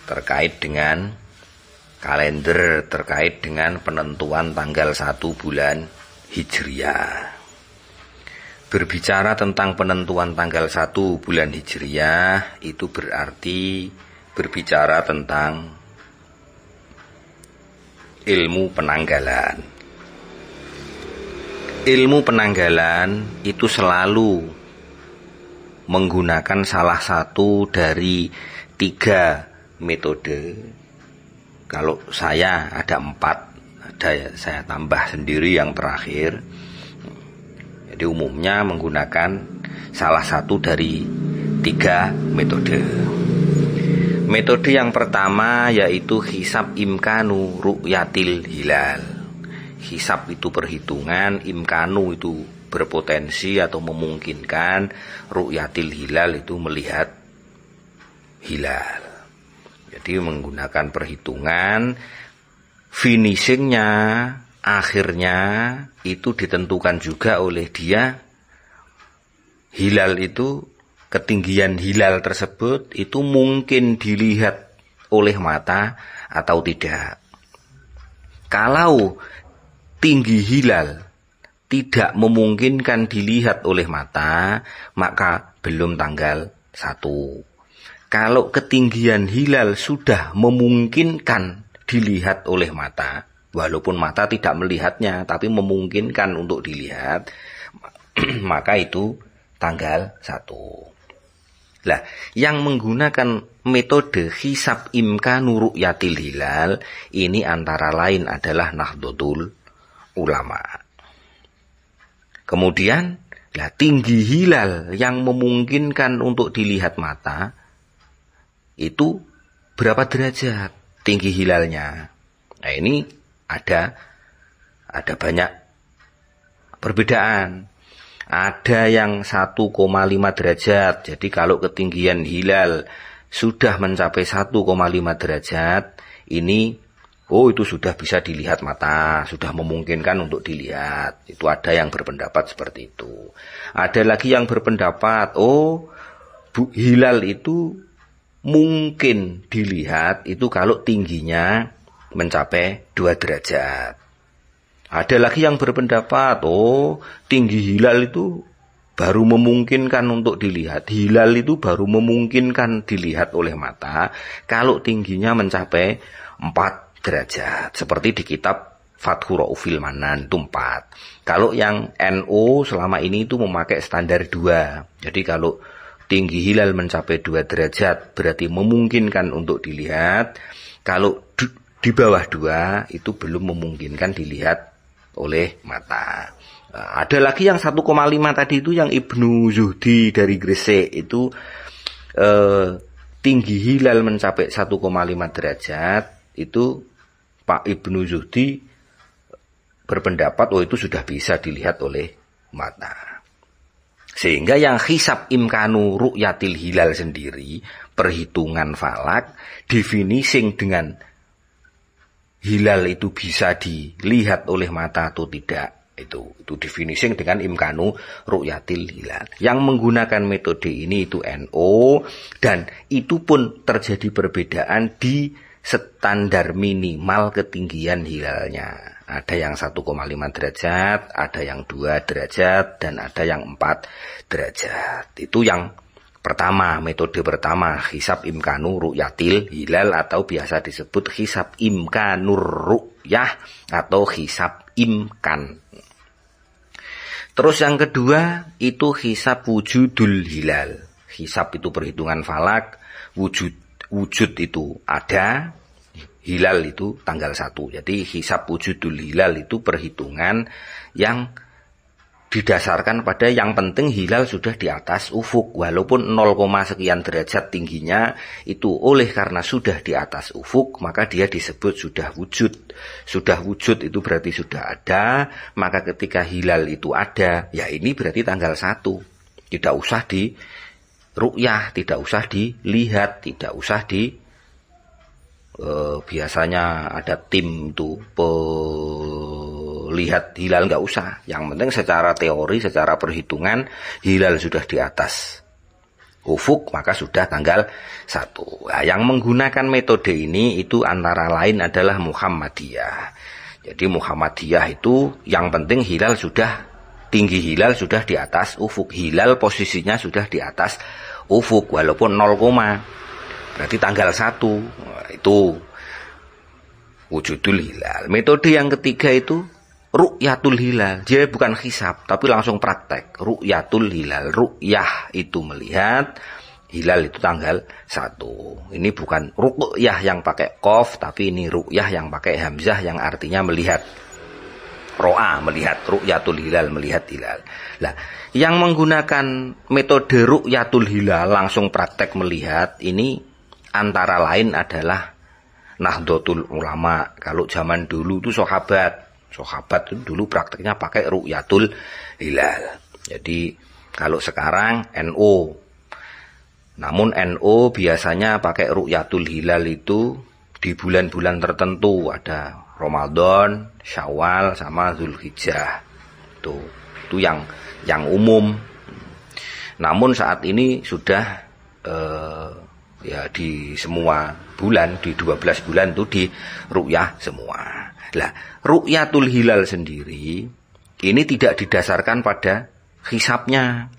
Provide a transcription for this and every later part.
terkait dengan kalender, terkait dengan penentuan tanggal 1 bulan Hijriah. Berbicara tentang penentuan tanggal 1 bulan Hijriah itu berarti berbicara tentang ilmu penanggalan. Ilmu penanggalan itu selalu menggunakan salah satu dari 3 metode. Kalau saya ada 4, ada saya tambah sendiri yang terakhir. Jadi umumnya menggunakan salah satu dari 3 metode. Metode yang pertama yaitu hisab imkanu ru'yatil hilal. Hisab itu perhitungan, imkanu itu berpotensi atau memungkinkan, ru'yatil hilal itu melihat hilal. Jadi menggunakan perhitungan, finishingnya, akhirnya itu ditentukan juga oleh dia. Hilal itu, ketinggian hilal tersebut itu mungkin dilihat oleh mata atau tidak. Kalau tinggi hilal tidak memungkinkan dilihat oleh mata, maka belum tanggal 1. Kalau ketinggian hilal sudah memungkinkan dilihat oleh mata, walaupun mata tidak melihatnya, tapi memungkinkan untuk dilihat, maka itu tanggal 1. Lah, yang menggunakan metode hisab imkanu ru'yatil hilal, ini antara lain adalah Nahdlatul Ulama. Kemudian, tinggi hilal yang memungkinkan untuk dilihat mata, itu berapa derajat tinggi hilalnya? Nah, ini ada banyak perbedaan. Ada yang 1,5 derajat. Jadi kalau ketinggian hilal sudah mencapai 1,5 derajat, ini itu sudah bisa dilihat mata, sudah memungkinkan untuk dilihat. Itu ada yang berpendapat seperti itu. Ada lagi yang berpendapat, hilal itu mungkin dilihat itu kalau tingginya mencapai 2 derajat. Ada lagi yang berpendapat, tinggi hilal itu baru memungkinkan untuk dilihat. Hilal itu baru memungkinkan dilihat oleh mata kalau tingginya mencapai 4 derajat. Seperti di kitab Fathur Raufil Manan itu 4. Kalau yang NO selama ini itu memakai standar 2. Jadi kalau tinggi hilal mencapai 2 derajat berarti memungkinkan untuk dilihat. Kalau di bawah 2 itu belum memungkinkan dilihat oleh mata. Ada lagi yang 1,5 tadi itu yang Ibnu Zuhdi dari Gresik itu tinggi hilal mencapai 1,5 derajat itu Pak Ibnu Zuhdi berpendapat itu sudah bisa dilihat oleh mata. Sehingga yang hisab imkanu ru'yatil hilal sendiri, perhitungan falak, definishing dengan hilal itu bisa dilihat oleh mata atau tidak. Itu definishing dengan imkanu ru'yatil hilal. Yang menggunakan metode ini itu NO, dan itu pun terjadi perbedaan di standar minimal ketinggian hilalnya. Ada yang 1,5 derajat, ada yang 2 derajat, dan ada yang 4 derajat. Itu yang pertama, metode pertama, hisab imkanu ru'yatil hilal atau biasa disebut hisab imkanur ru'yah atau hisab imkan. Terus yang kedua itu hisab wujudul hilal. Hisab itu perhitungan falak, wujud itu ada, hilal itu tanggal 1. Jadi hisab wujudul hilal itu perhitungan yang didasarkan pada yang penting hilal sudah di atas ufuk. Walaupun 0, sekian derajat tingginya, itu oleh karena sudah di atas ufuk, maka dia disebut sudah wujud. Sudah wujud itu berarti sudah ada, maka ketika hilal itu ada, ya ini berarti tanggal 1. Tidak usah di ru'yah, tidak usah dilihat, tidak usah biasanya ada tim itu lihat hilal, nggak usah. Yang penting secara teori, secara perhitungan hilal sudah di atas ufuk, maka sudah tanggal 1. Nah, yang menggunakan metode ini itu antara lain adalah Muhammadiyah. Jadi Muhammadiyah itu yang penting hilal sudah tinggi, hilal sudah di atas ufuk. Hilal posisinya sudah di atas ufuk walaupun 0, berarti tanggal 1. Nah, itu wujudul hilal. Metode yang ketiga itu ru'yatul hilal. Dia bukan hisab, tapi langsung praktek. Ru'yatul hilal. Ru'yah itu melihat, hilal itu tanggal 1. Ini bukan ru'yah yang pakai qaf, tapi ini ru'yah yang pakai hamzah yang artinya melihat. Ro'a, melihat. Ru'yatul hilal, melihat hilal. Nah, yang menggunakan metode ru'yatul hilal, langsung praktek melihat, ini antara lain adalah Nahdlatul Ulama. Kalau zaman dulu itu sahabat itu dulu prakteknya pakai ru'yatul hilal. Jadi kalau sekarang NU. Namun NU biasanya pakai ru'yatul hilal itu di bulan-bulan tertentu, ada Ramadan, Syawal sama Zulhijjah. Itu yang umum. Namun saat ini sudah ya di semua bulan, di 12 bulan itu di ru'yah semua. Nah, ru'yatul hilal sendiri ini tidak didasarkan pada hisabnya.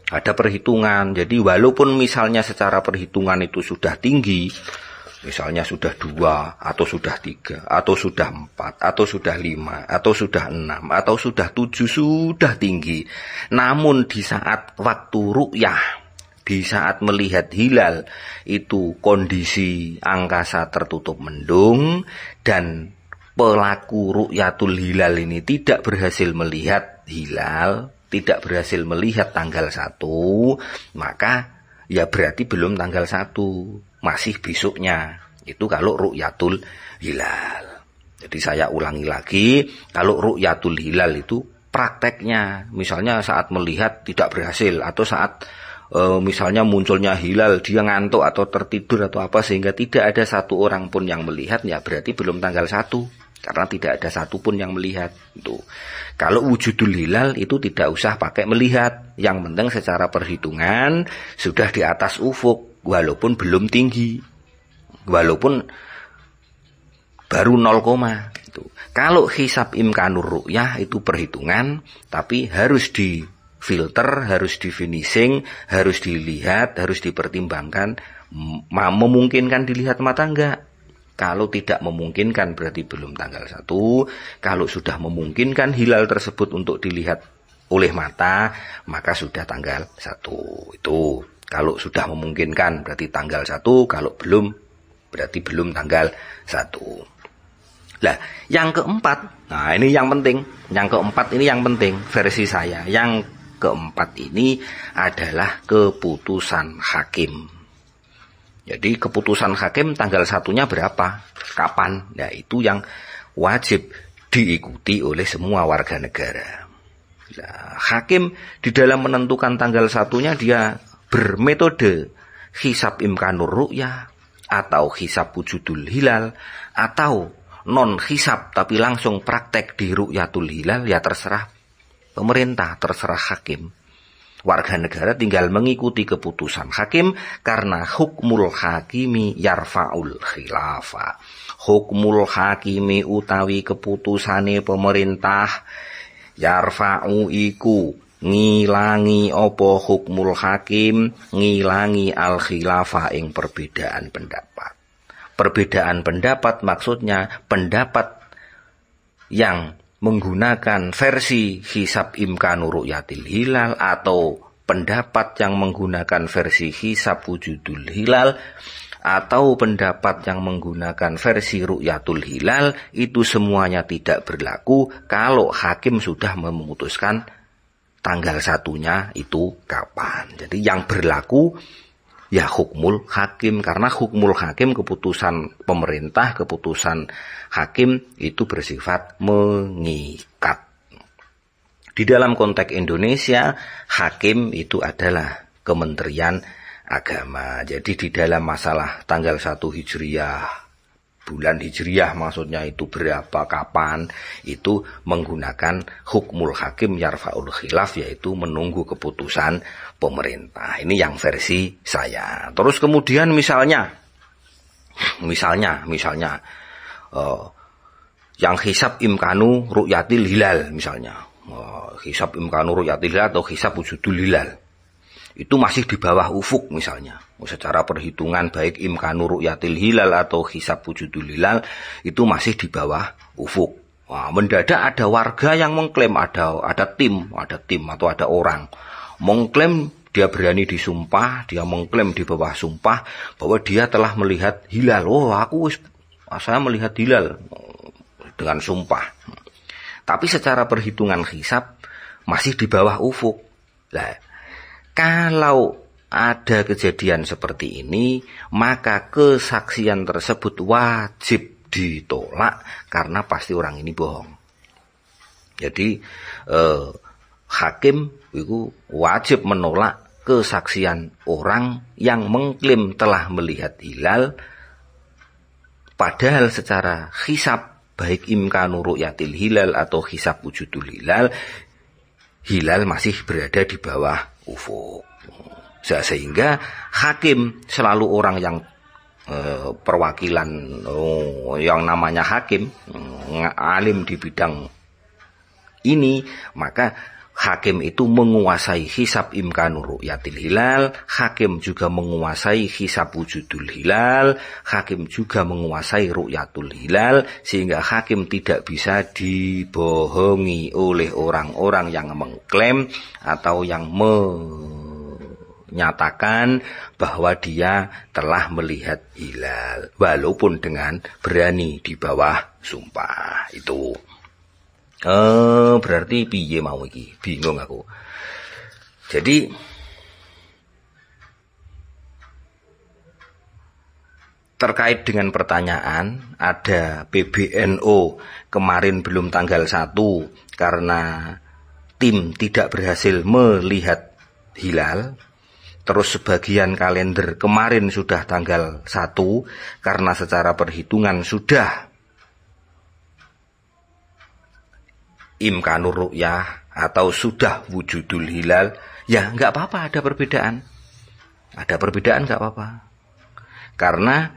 Ada perhitungan. Jadi walaupun misalnya secara perhitungan itu sudah tinggi, misalnya sudah 2, atau sudah 3, atau sudah 4, atau sudah 5, atau sudah 6, atau sudah 7, sudah tinggi. Namun di saat waktu ru'yah, di saat melihat hilal, itu kondisi angkasa tertutup mendung, dan pelaku ru'yatul hilal ini tidak berhasil melihat hilal, tidak berhasil melihat tanggal 1, maka ya berarti belum tanggal 1, masih besoknya. Itu kalau ru'yatul hilal. Jadi saya ulangi lagi, kalau ru'yatul hilal itu prakteknya, misalnya saat melihat tidak berhasil, atau saat misalnya munculnya hilal, dia ngantuk atau tertidur atau apa sehingga tidak ada satu orang pun yang melihat, ya berarti belum tanggal 1. Karena tidak ada satupun yang melihat. Itu. Kalau wujudul hilal itu tidak usah pakai melihat. Yang penting secara perhitungan sudah di atas ufuk, walaupun belum tinggi, walaupun baru 0, itu. Kalau hisab imkanur ru'yah itu perhitungan, tapi harus difilter, harus di finishing, harus dilihat, harus dipertimbangkan, memungkinkan dilihat mata enggak. Kalau tidak memungkinkan berarti belum tanggal 1. Kalau sudah memungkinkan hilal tersebut untuk dilihat oleh mata, maka sudah tanggal 1. Itu kalau sudah memungkinkan berarti tanggal 1. Kalau belum berarti belum tanggal 1. Nah, yang keempat, nah ini yang penting. Yang keempat ini yang penting versi saya. Yang keempat ini adalah keputusan hakim. Jadi keputusan hakim tanggal 1-nya berapa? Kapan? Nah itu yang wajib diikuti oleh semua warga negara. Nah, hakim di dalam menentukan tanggal 1-nya dia bermetode hisab imkanur ru'yah, atau hisab wujudul hilal, atau non hisab tapi langsung praktek di ru'yatul hilal, ya terserah pemerintah, terserah hakim. Warga negara tinggal mengikuti keputusan hakim, karena hukmul hakimi yarfa'ul khilafa. Hukmul hakimi utawi keputusane pemerintah yarfa'u iku ngilangi opo hukmul hakim, ngilangi al khilafa ing perbedaan pendapat. Perbedaan pendapat maksudnya pendapat yang menggunakan versi hisab imkanur ru'yatil hilal, atau pendapat yang menggunakan versi hisab wujudul hilal, atau pendapat yang menggunakan versi ru'yatul hilal, itu semuanya tidak berlaku kalau hakim sudah memutuskan tanggal 1-nya itu kapan. Jadi yang berlaku ya hukmul hakim, karena hukmul hakim keputusan pemerintah, keputusan hakim itu bersifat mengikat. Di dalam konteks Indonesia, hakim itu adalah Kementerian Agama. Jadi di dalam masalah tanggal 1 Hijriah bulan hijriyah maksudnya itu berapa, kapan, itu menggunakan hukmul hakim yarfa'ul khilaf, yaitu menunggu keputusan pemerintah. Ini yang versi saya. Terus kemudian misalnya yang hisab imkanu ru'yatil hilal misalnya. Hisab imkanu ru'yatil hilal atau hisab wujudul hilal. Itu masih di bawah ufuk misalnya. Secara perhitungan baik imkanu ru'yatil hilal atau hisab wujudul hilal itu masih di bawah ufuk. Wah, mendadak ada warga yang mengklaim, ada tim atau ada orang mengklaim, dia berani disumpah, dia mengklaim di bawah sumpah bahwa dia telah melihat hilal. Oh, saya melihat hilal dengan sumpah. Tapi secara perhitungan hisab masih di bawah ufuk. Nah, kalau ada kejadian seperti ini, maka kesaksian tersebut wajib ditolak karena pasti orang ini bohong. Jadi hakim itu wajib menolak kesaksian orang yang mengklaim telah melihat hilal, padahal secara hisab baik imkanu ru'yatil hilal atau hisab wujudul hilal, hilal masih berada di bawah ufuk. Sehingga hakim selalu orang yang perwakilan yang namanya hakim, alim di bidang ini, maka hakim itu menguasai hisab imkanu ru'yatil hilal, hakim juga menguasai hisab wujudul hilal, hakim juga menguasai ru'yatul hilal, sehingga hakim tidak bisa dibohongi oleh orang-orang yang mengklaim atau yang menyatakan bahwa dia telah melihat hilal, walaupun dengan berani di bawah sumpah. Itu berarti piye mau iki? Bingung aku. Jadi terkait dengan pertanyaan, ada PBNO kemarin belum tanggal 1 karena tim tidak berhasil melihat hilal. Terus sebagian kalender kemarin sudah tanggal 1 karena secara perhitungan sudah imkanur ru'yah atau sudah wujudul hilal. Ya nggak apa-apa, ada perbedaan. Ada perbedaan nggak apa-apa. Karena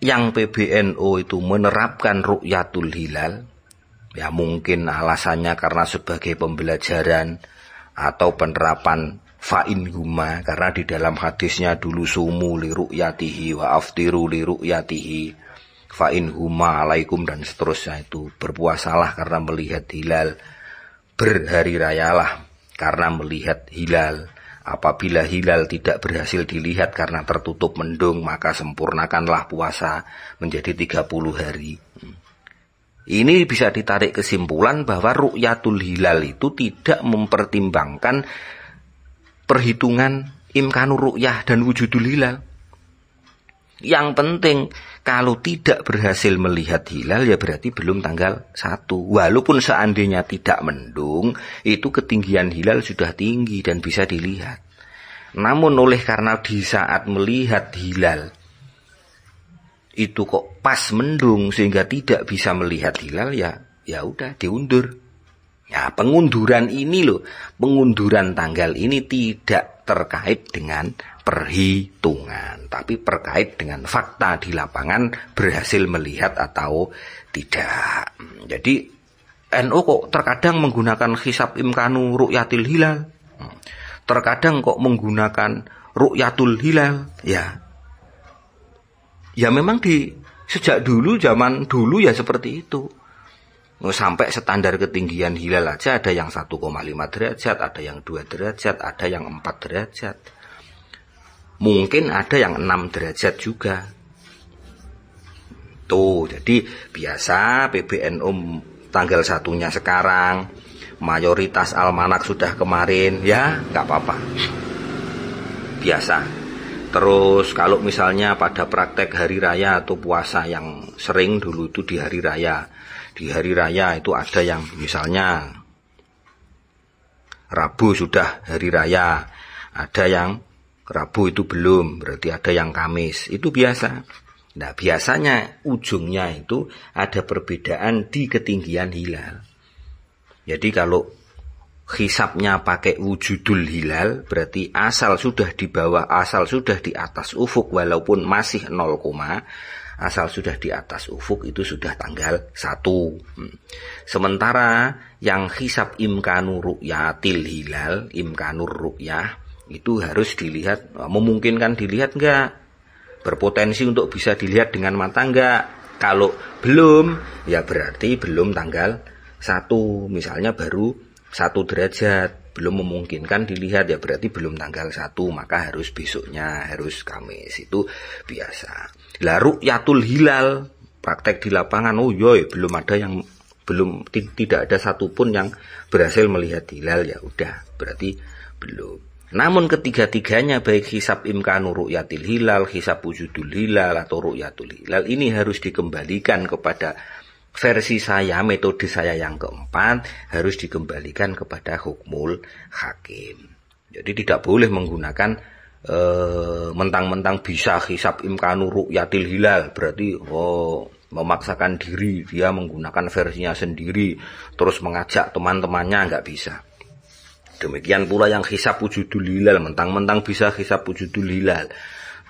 yang PBNO itu menerapkan ru'yatul hilal, ya mungkin alasannya karena sebagai pembelajaran atau penerapan fa'in huma, karena di dalam hadisnya dulu sumu li ru'yatihi wa aftiru li ru'yatihi fa'in huma alaikum dan seterusnya, itu berpuasalah karena melihat hilal, berhari rayalah karena melihat hilal. Apabila hilal tidak berhasil dilihat karena tertutup mendung, maka sempurnakanlah puasa menjadi 30 hari. Ini bisa ditarik kesimpulan bahwa ru'yatul hilal itu tidak mempertimbangkan perhitungan imkanur ru'yah dan wujudul hilal. Yang penting kalau tidak berhasil melihat hilal ya berarti belum tanggal 1. Walaupun seandainya tidak mendung, itu ketinggian hilal sudah tinggi dan bisa dilihat. Namun oleh karena di saat melihat hilal itu kok pas mendung sehingga tidak bisa melihat hilal, ya udah diundur. Ya, pengunduran ini loh, pengunduran tanggal ini tidak terkait dengan perhitungan, tapi terkait dengan fakta di lapangan berhasil melihat atau tidak. Jadi NU kok terkadang menggunakan hisab imkanu ru'yatil hilal, terkadang kok menggunakan ru'yatul hilal. Ya memang di sejak dulu, zaman dulu ya seperti itu. Sampai standar ketinggian hilal aja ada yang 1,5 derajat, ada yang 2 derajat, ada yang 4 derajat. Mungkin ada yang 6 derajat juga. Tuh, jadi biasa PBNU tanggal 1-nya sekarang, mayoritas almanak sudah kemarin, ya nggak apa-apa. Biasa. Terus kalau misalnya pada praktek hari raya atau puasa yang sering dulu itu di hari raya. Di hari raya itu ada yang misalnya Rabu sudah hari raya, ada yang Rabu itu belum, berarti ada yang Kamis, itu biasa. Nah, biasanya ujungnya itu ada perbedaan di ketinggian hilal. Jadi kalau hisabnya pakai wujudul hilal, berarti asal sudah di bawah, asal sudah di atas ufuk, walaupun masih 0, asal sudah di atas ufuk itu sudah tanggal 1. Sementara yang hisab imkanur ru'yatil hilal, imkanur ru'yah, itu harus dilihat, memungkinkan dilihat enggak? Berpotensi untuk bisa dilihat dengan mata enggak? Kalau belum, ya berarti belum tanggal 1. Misalnya baru 1 derajat, belum memungkinkan dilihat, ya berarti belum tanggal 1, maka harus besoknya, harus Kamis, itu biasa. Lah ru'yatul hilal, praktek di lapangan, oh yoy, belum ada yang, tidak ada satupun yang berhasil melihat hilal, ya udah, berarti belum. Namun ketiga-tiganya, baik hisab imkanur ru'yatil hilal, hisab wujudul hilal, atau ru'yatul hilal, ini harus dikembalikan kepada versi saya, metode saya yang keempat, harus dikembalikan kepada hukmul hakim. Jadi tidak boleh menggunakan mentang-mentang bisa hisab imkanur ru'yatil hilal, berarti memaksakan diri, dia menggunakan versinya sendiri, terus mengajak teman-temannya, nggak bisa. Demikian pula yang hisab wujudul hilal, mentang-mentang bisa hisab wujudul hilal,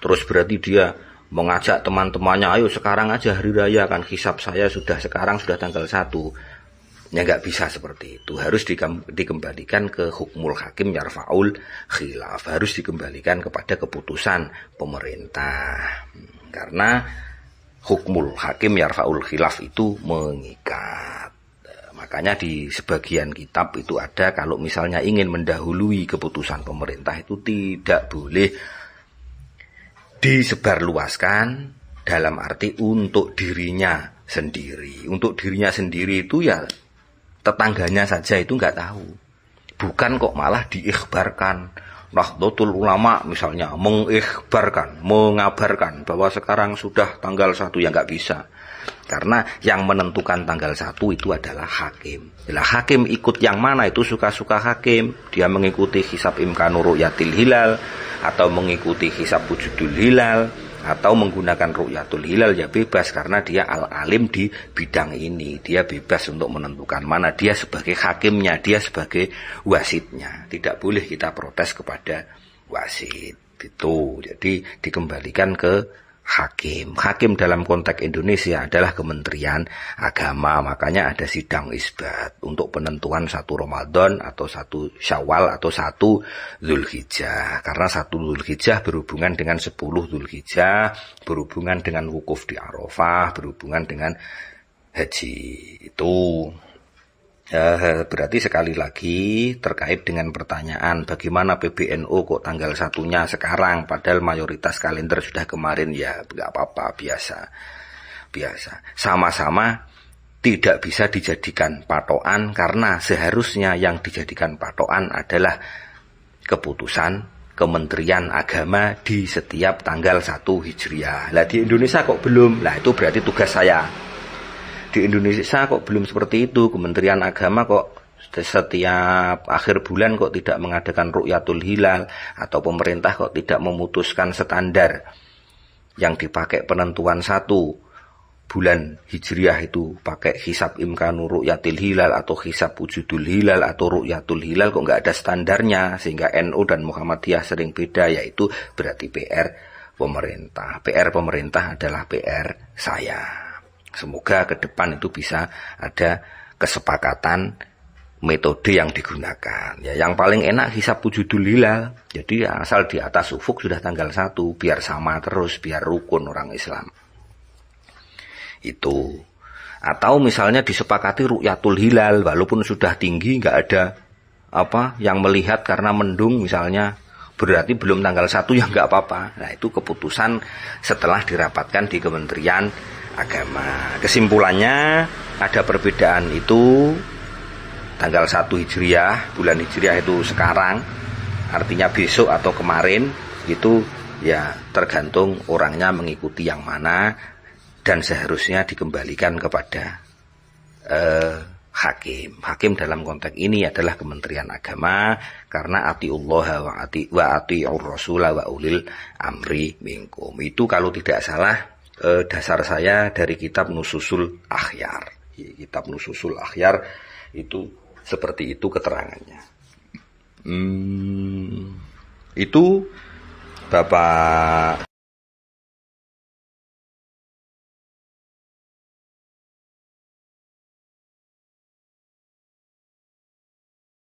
terus berarti dia mengajak teman-temannya, ayo sekarang aja hari raya, kan hisab saya sekarang sudah tanggal 1. Ya nggak bisa seperti itu, harus dikembalikan ke hukmul hakim yarfa'ul khilaf, harus dikembalikan kepada keputusan pemerintah. Karena hukmul hakim yarfa'ul khilaf itu mengikat. Makanya di sebagian kitab itu ada, kalau misalnya ingin mendahului keputusan pemerintah itu tidak boleh disebarluaskan, dalam arti untuk dirinya sendiri. Untuk dirinya sendiri itu ya tetangganya saja itu nggak tahu. Bukan kok malah diikhbarkan. Nahdlatul Ulama misalnya mengikhbarkan, mengabarkan bahwa sekarang sudah tanggal 1, ya nggak bisa. Karena yang menentukan tanggal 1 itu adalah hakim. Lah hakim ikut yang mana itu suka-suka hakim. Dia mengikuti hisab imkanur ru'yatil hilal, atau mengikuti hisab wujudul hilal, atau menggunakan ru'yatul hilal, ya bebas, karena dia al-alim di bidang ini. Dia bebas untuk menentukan mana, dia sebagai hakimnya, dia sebagai wasitnya. Tidak boleh kita protes kepada wasit. Itu jadi dikembalikan ke hakim. Hakim dalam konteks Indonesia adalah Kementerian Agama. Makanya ada sidang isbat untuk penentuan 1 Ramadan atau 1 Syawal atau 1 Zulhijjah. Karena 1 Zulhijjah berhubungan dengan 10 Zulhijjah, berhubungan dengan wukuf di Arafah, berhubungan dengan haji. Itu berarti sekali lagi terkait dengan pertanyaan bagaimana PBNU kok tanggal 1-nya sekarang padahal mayoritas kalender sudah kemarin, ya nggak apa-apa, biasa. Sama-sama tidak bisa dijadikan patokan, karena seharusnya yang dijadikan patokan adalah keputusan Kementerian Agama di setiap tanggal 1 Hijriah. Lah di Indonesia kok belum? Lah itu berarti tugas saya. Di Indonesia kok belum seperti itu. Kementerian Agama kok setiap akhir bulan kok tidak mengadakan ru'yatul hilal, atau pemerintah kok tidak memutuskan standar yang dipakai penentuan 1 bulan Hijriah itu pakai hisab imkanur ru'yatil hilal atau hisab wujudul hilal atau ru'yatul hilal, kok nggak ada standarnya, sehingga NU dan Muhammadiyah sering beda. Yaitu berarti PR pemerintah. PR pemerintah adalah PR saya. Semoga ke depan itu bisa ada kesepakatan metode yang digunakan. Ya, yang paling enak hisab wujudul hilal. Jadi asal di atas ufuk sudah tanggal 1, biar sama terus, biar rukun orang Islam. Itu. Atau misalnya disepakati ru'yatul hilal, walaupun sudah tinggi, nggak ada yang melihat karena mendung misalnya, berarti belum tanggal 1, ya nggak apa-apa. Nah itu keputusan setelah dirapatkan di Kementerian Agama. Kesimpulannya ada perbedaan itu tanggal 1 Hijriah, bulan Hijriah itu sekarang, artinya besok atau kemarin, itu ya tergantung orangnya mengikuti yang mana, dan seharusnya dikembalikan kepada hakim. Hakim dalam konteks ini adalah Kementerian Agama, karena atiullah wa atiur rasul wa ulil amri minkum. Itu kalau tidak salah dasar saya dari kitab Nususul Akhyar. Kitab Nususul Akhyar itu seperti itu keterangannya. Itu Bapak